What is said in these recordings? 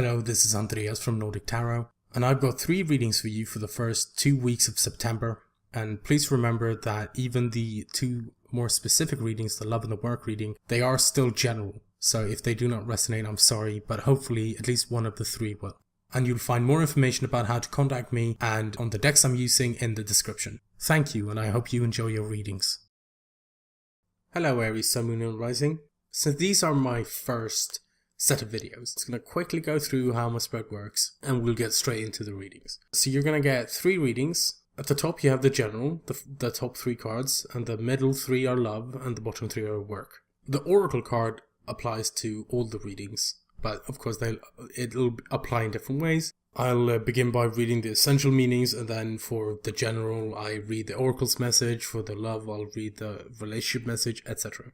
Hello, this is Andreas from Nordic Tarot, and I've got 3 readings for you for the first 2 weeks of September. And please remember that even the 2 more specific readings, the love and the work reading, they are still general. So if they do not resonate, I'm sorry, but hopefully at least one of the 3 will. And you'll find more information about how to contact me and on the decks I'm using in the description. Thank you, and I hope you enjoy your readings. Hello Aries, Sun, Moon and Rising. So these are my first set of videos. It's going to quickly go through how my spread works and we'll get straight into the readings. So you're going to get 3 readings. At the top you have the general, the top 3 cards, and the middle 3 are love and the bottom 3 are work. The oracle card applies to all the readings, but of course it'll apply in different ways. I'll begin by reading the essential meanings, and then for the general I read the oracle's message, for the love I'll read the relationship message, etc.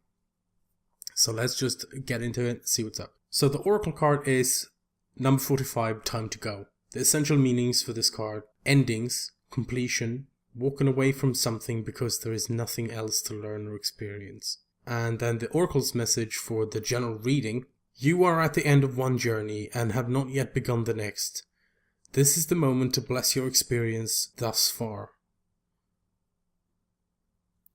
So let's just get into it, see what's up. So the oracle card is number 45, time to go. The essential meanings for this card: endings, completion, walking away from something because there is nothing else to learn or experience. And then the oracle's message for the general reading: you are at the end of one journey and have not yet begun the next. This is the moment to bless your experience thus far.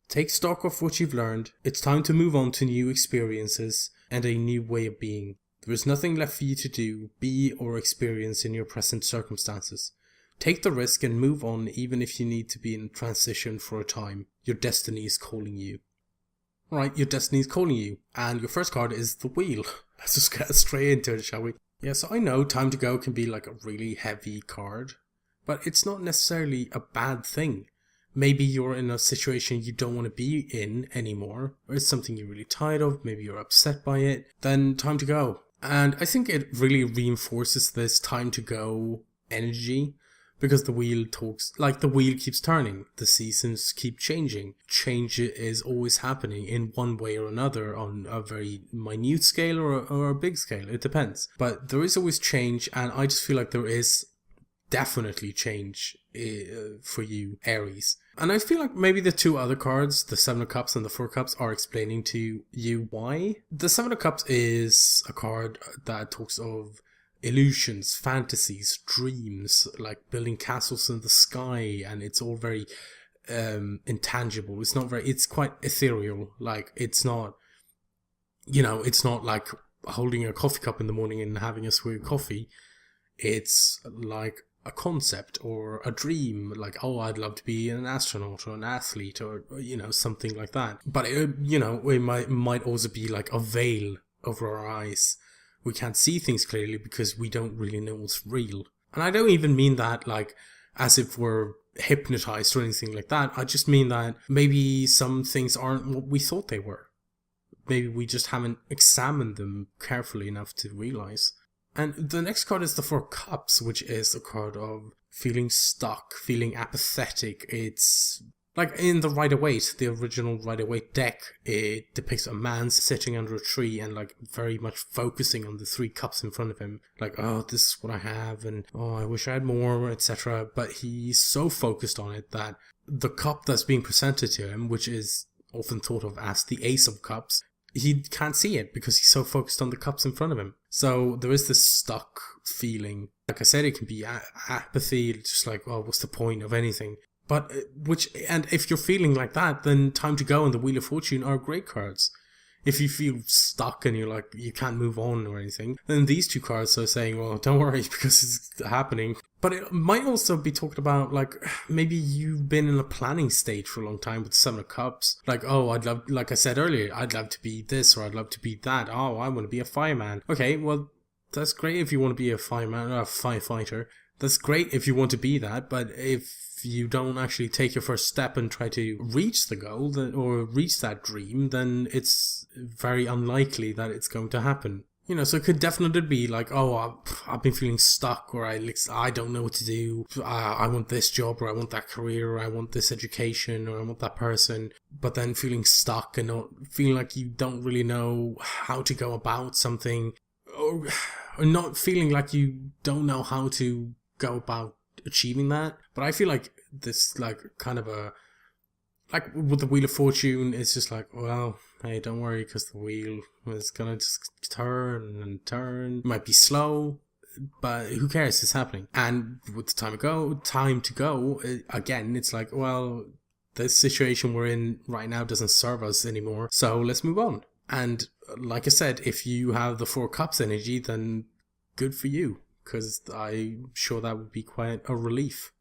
Take stock of what you've learned. It's time to move on to new experiences and a new way of being. There is nothing left for you to do, be, or experience in your present circumstances. Take the risk and move on, even if you need to be in transition for a time. Your destiny is calling you. Alright, your destiny is calling you. And your first card is the wheel. Let's just get straight into it, shall we? Yeah, so I know time to go can be like a really heavy card, but it's not necessarily a bad thing. Maybe you're in a situation you don't want to be in anymore, or it's something you're really tired of, maybe you're upset by it, then time to go. And I think it really reinforces this time to go energy, because the wheel talks, like the wheel keeps turning, the seasons keep changing. Change is always happening in one way or another, on a very minute scale or a big scale, it depends. But there is always change, and I just feel like there is definitely change for you, Aries. And I feel like maybe the 2 other cards, the 7 of Cups and the 4 of Cups, are explaining to you why. The 7 of Cups is a card that talks of illusions, fantasies, dreams, like building castles in the sky, and it's all very intangible. It's quite ethereal. Like, it's not, it's not like holding a coffee cup in the morning and having a swig of coffee. It's like a concept or a dream, like, oh, I'd love to be an astronaut or an athlete or, something like that. But, it might also be like a veil over our eyes. We can't see things clearly because we don't really know what's real. And I don't even mean that like as if we're hypnotized or anything like that. I just mean that maybe some things aren't what we thought they were. Maybe we just haven't examined them carefully enough to realize. And the next card is the 4 of Cups, which is a card of feeling stuck, feeling apathetic. It's like in the Rider-Waite, the original Rider-Waite deck, it depicts a man sitting under a tree and like very much focusing on the 3 cups in front of him. Like, oh, this is what I have, and oh, I wish I had more, etc. But he's so focused on it that the cup that's being presented to him, which is often thought of as the Ace of Cups, he can't see it because he's so focused on the cups in front of him. So there is this stuck feeling. Like I said, it can be apathy, just like, oh, what's the point of anything? But and if you're feeling like that, then Time to Go and the Wheel of Fortune are great cards. If you feel stuck and you're like, you can't move on or anything, then these 2 cards are saying, well, don't worry because it's happening. But it might also be talked about, like, maybe you've been in a planning stage for a long time with 7 of Cups. Like, oh, I'd love, like I said earlier, I'd love to be this or I'd love to be that. Oh, I want to be a fireman. Okay, well, that's great if you want to be a fireman or a firefighter. That's great if you want to be that, but if you don't actually take your first step and try to reach the goal or reach that dream, then it's very unlikely that it's going to happen. So it could definitely be like, oh, I've been feeling stuck, or I don't know what to do. I want this job, or I want that career, or I want this education, or I want that person. But then feeling stuck and not feeling like you don't really know how to go about something, or not feeling like you don't know how to go about achieving that. But I feel like this, like, kind of a, like with the Wheel of Fortune, it's just like, well, hey, don't worry, because the wheel is gonna just turn and turn. It might be slow, but who cares? It's happening. And with the time to go, again, it's like, well, the situation we're in right now doesn't serve us anymore, so let's move on. And like I said, if you have the Four Cups energy, then good for you, because I'm sure that would be quite a relief.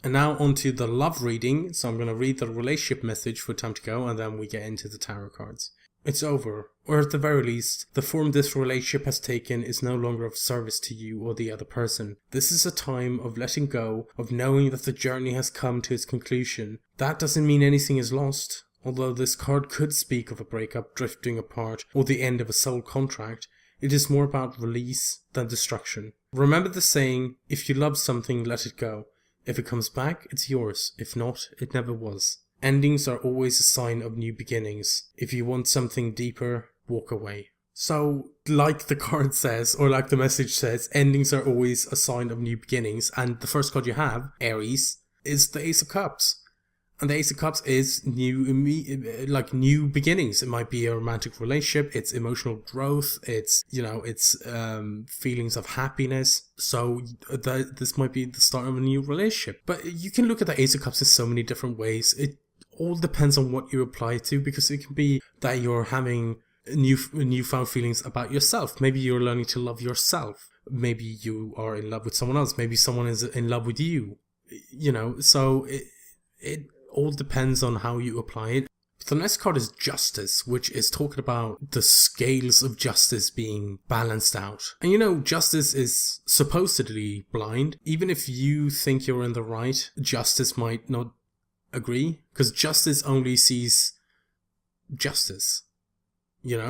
And now onto the love reading. So I'm going to read the relationship message for time to go, and then we get into the tarot cards. It's over, or at the very least, the form this relationship has taken is no longer of service to you or the other person. This is a time of letting go, of knowing that the journey has come to its conclusion. That doesn't mean anything is lost, although this card could speak of a breakup, drifting apart, or the end of a soul contract. It is more about release than destruction. Remember the saying, if you love something, let it go. If it comes back, it's yours. If not, it never was. Endings are always a sign of new beginnings. If you want something deeper, walk away. So, like the card says, or like the message says, endings are always a sign of new beginnings. And the first card you have, Aries, is the Ace of Cups. And the Ace of Cups is new beginnings. It might be a romantic relationship, it's emotional growth, it's feelings of happiness. So this might be the start of a new relationship. But you can look at the Ace of Cups in so many different ways. It all depends on what you apply it to, because it can be that you're having newfound feelings about yourself. Maybe you're learning to love yourself. Maybe you are in love with someone else. Maybe someone is in love with you. So it all depends on how you apply it. The next card is Justice, which is talking about the scales of justice being balanced out. And justice is supposedly blind. Even if you think you're in the right, justice might not agree, because justice only sees justice.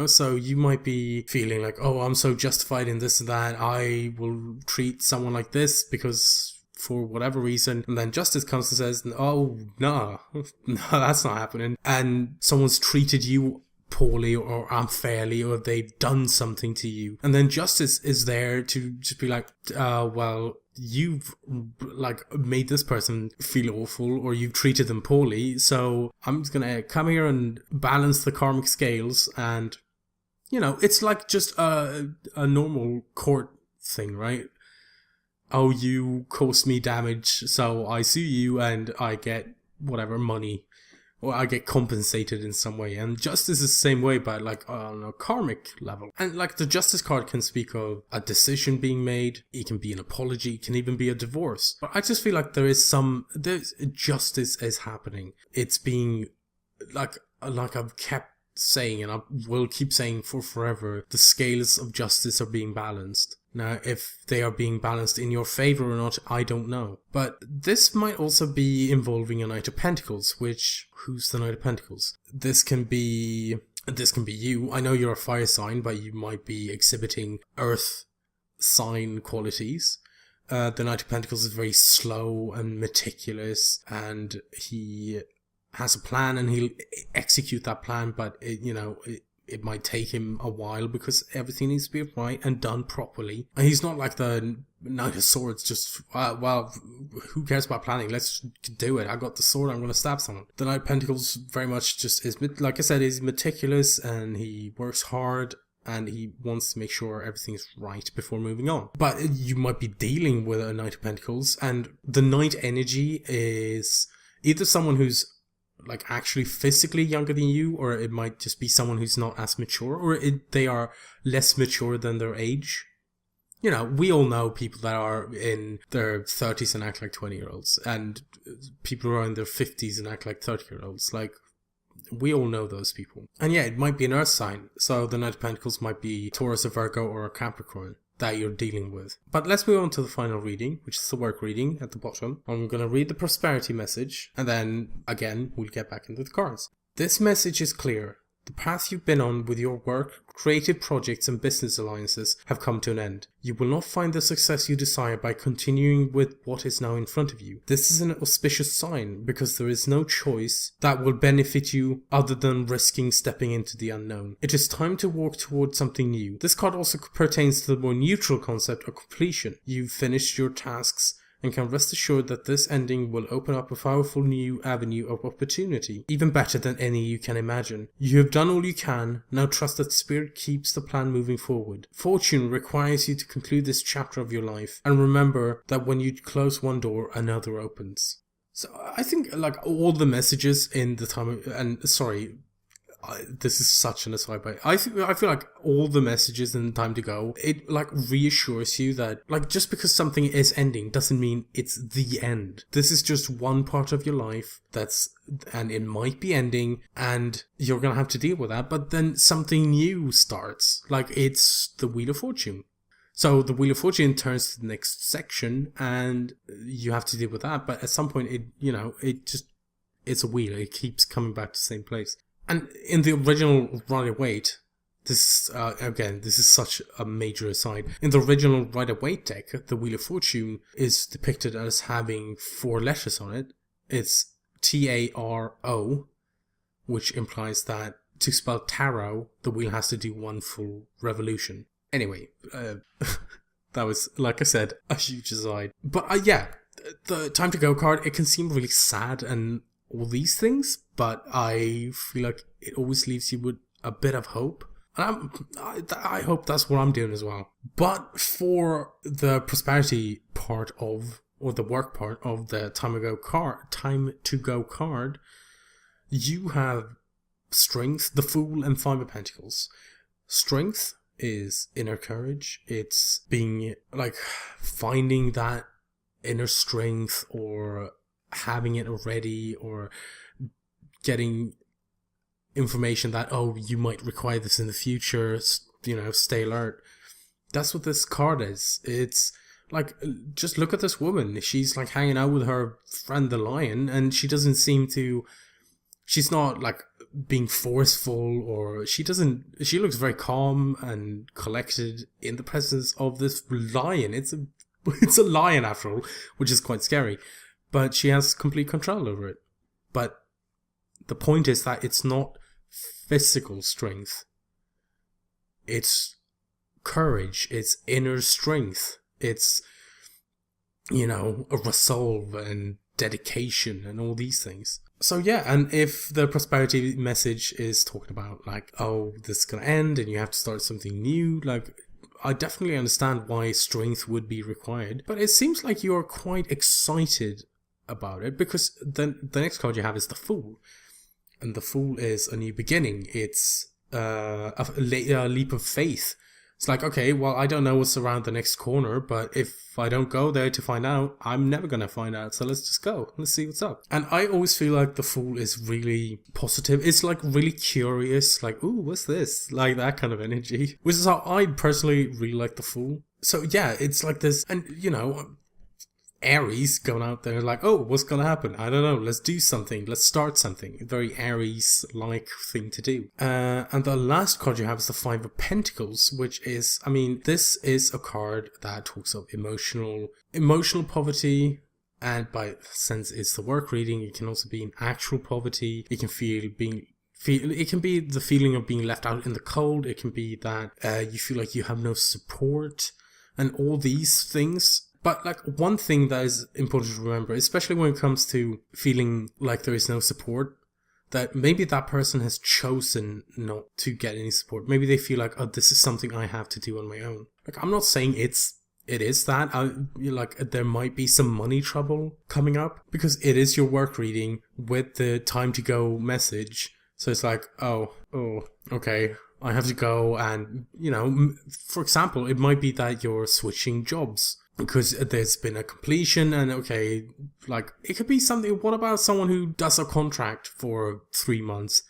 So you might be feeling like, oh, I'm so justified in this and that, I will treat someone like this because for whatever reason, and then justice comes and says, oh, no, that's not happening, and someone's treated you poorly or unfairly, or they've done something to you, and then justice is there to just be like, well, you've made this person feel awful, or you've treated them poorly, so I'm just gonna come here and balance the karmic scales. And it's like just a normal court thing, right? Oh, you caused me damage, so I sue you and I get whatever money, or I get compensated in some way. And justice is the same way, but on a karmic level. And the justice card can speak of a decision being made. It can be an apology. It can even be a divorce. But I just feel like there's justice is happening. It's being like I've kept saying, and I will keep saying for forever, the scales of justice are being balanced. Now, if they are being balanced in your favor or not, I don't know. But this might also be involving a Knight of Pentacles, who's the Knight of Pentacles? This can be you. I know you're a fire sign, but you might be exhibiting earth sign qualities. The Knight of Pentacles is very slow and meticulous, and he has a plan and he'll execute that plan, but it might take him a while because everything needs to be right and done properly. And he's not like the Knight of Swords, just, well, who cares about planning? Let's do it. I got the sword, I'm going to stab someone. The Knight of Pentacles very much just is, like I said, he's meticulous and he works hard and he wants to make sure everything's right before moving on. But you might be dealing with a Knight of Pentacles, and the Knight energy is either someone who's actually physically younger than you, or it might just be someone who's not as mature, or they are less mature than their age. We all know people that are in their 30s and act like 20-year-olds, and people who are in their 50s and act like 30-year-olds. We all know those people. And yeah, it might be an earth sign, so the Knight of Pentacles might be Taurus, a Virgo, or a Capricorn that you're dealing with. But let's move on to the final reading, which is the work reading at the bottom. I'm going to read the prosperity message, and then again we'll get back into the cards. This message is clear. The path you've been on with your work, creative projects and business alliances have come to an end. You will not find the success you desire by continuing with what is now in front of you. This is an auspicious sign because there is no choice that will benefit you other than risking stepping into the unknown. It is time to walk towards something new. This card also pertains to the more neutral concept of completion. You've finished your tasks and can rest assured that this ending will open up a powerful new avenue of opportunity, even better than any you can imagine. You have done all you can, now trust that Spirit keeps the plan moving forward. Fortune requires you to conclude this chapter of your life, and remember that when you close one door, another opens. So I think like all the messages in the time, and sorry, this is such an aside, but I feel like all the messages in Time to Go, it like reassures you that like just because something is ending doesn't mean it's the end. This is just one part of your life and it might be ending, and you're gonna have to deal with that. But then something new starts, like it's the Wheel of Fortune. So the Wheel of Fortune turns to the next section, and you have to deal with that. But at some point, it's a wheel. It keeps coming back to the same place. And in the original Rider-Waite, this is such a major aside. In the original Rider-Waite deck, the Wheel of Fortune is depicted as having 4 letters on it. It's Taro, which implies that to spell tarot, the wheel has to do 1 full revolution. Anyway, that was, like I said, a huge aside. But the Time to Go card, it can seem really sad and all these things, but I feel like it always leaves you with a bit of hope. And I hope that's what I'm doing as well. But for the prosperity part of, or the work part of the Time to Go card, you have Strength, the Fool, and 5 of Pentacles. Strength is inner courage. It's being like finding that inner strength, or having it already, or getting information that, oh, you might require this in the future, stay alert. That's what this card is. It's like, just look at this woman. She's like hanging out with her friend the lion, and she's not like being forceful, or she looks very calm and collected in the presence of this lion. It's a lion after all, which is quite scary, but she has complete control over it. But the point is that it's not physical strength, it's courage, it's inner strength, it's a resolve and dedication and all these things. So yeah, and if the prosperity message is talking about like, oh, this is gonna end and you have to start something new, like, I definitely understand why strength would be required, but it seems like you're quite excited about it, because then the next card you have is the Fool, and the Fool is a new beginning. It's a leap of faith. It's like, okay, well, I don't know what's around the next corner, but if I don't go there to find out, I'm never going to find out. So let's just go. Let's see what's up. And I always feel like the Fool is really positive. It's like really curious, like, ooh, what's this? Like that kind of energy, which is how I personally really like the Fool. So yeah, it's like this, and Aries going out there like, oh, what's gonna happen? I don't know, let's do something, let's start something. Very Aries-like thing to do. And the last card you have is the 5 of Pentacles, which is, this is a card that talks of emotional poverty, and by sense it's the work reading. It can also be in actual poverty. It can it can be the feeling of being left out in the cold. It can be that you feel like you have no support, and all these things. But like, one thing that is important to remember, especially when it comes to feeling like there is no support, that maybe that person has chosen not to get any support. Maybe they feel like, oh, this is something I have to do on my own. Like, I'm not saying it is that. There might be some money trouble coming up, because it is your work reading with the Time to Go message. So it's like, oh, okay, I have to go, and, for example, it might be that you're switching jobs because there's been a completion, and okay, like, it could be something. What about someone who does a contract for 3 months,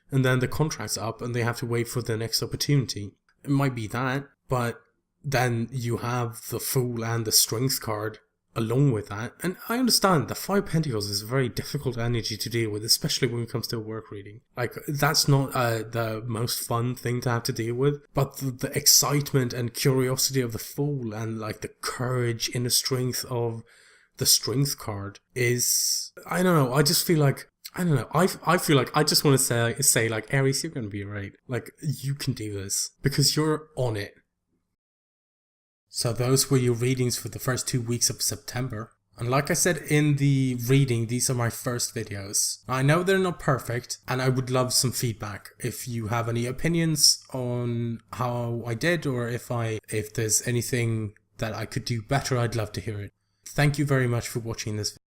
and then the contract's up and they have to wait for the next opportunity? It might be that, but then you have the Fool and the Strength card along with that. And I understand the 5 Pentacles is a very difficult energy to deal with, especially when it comes to a work reading. Like, that's not the most fun thing to have to deal with, but the excitement and curiosity of the Fool, and like the courage, inner strength of the Strength card is, I don't know, I just feel like, I don't know, I feel like I just want to say like, Aries, you're going to be right. Like, you can do this because you're on it. So those were your readings for the first 2 weeks of September. And like I said in the reading, these are my first videos. I know they're not perfect, and I would love some feedback. If you have any opinions on how I did, or if there's anything that I could do better, I'd love to hear it. Thank you very much for watching this video.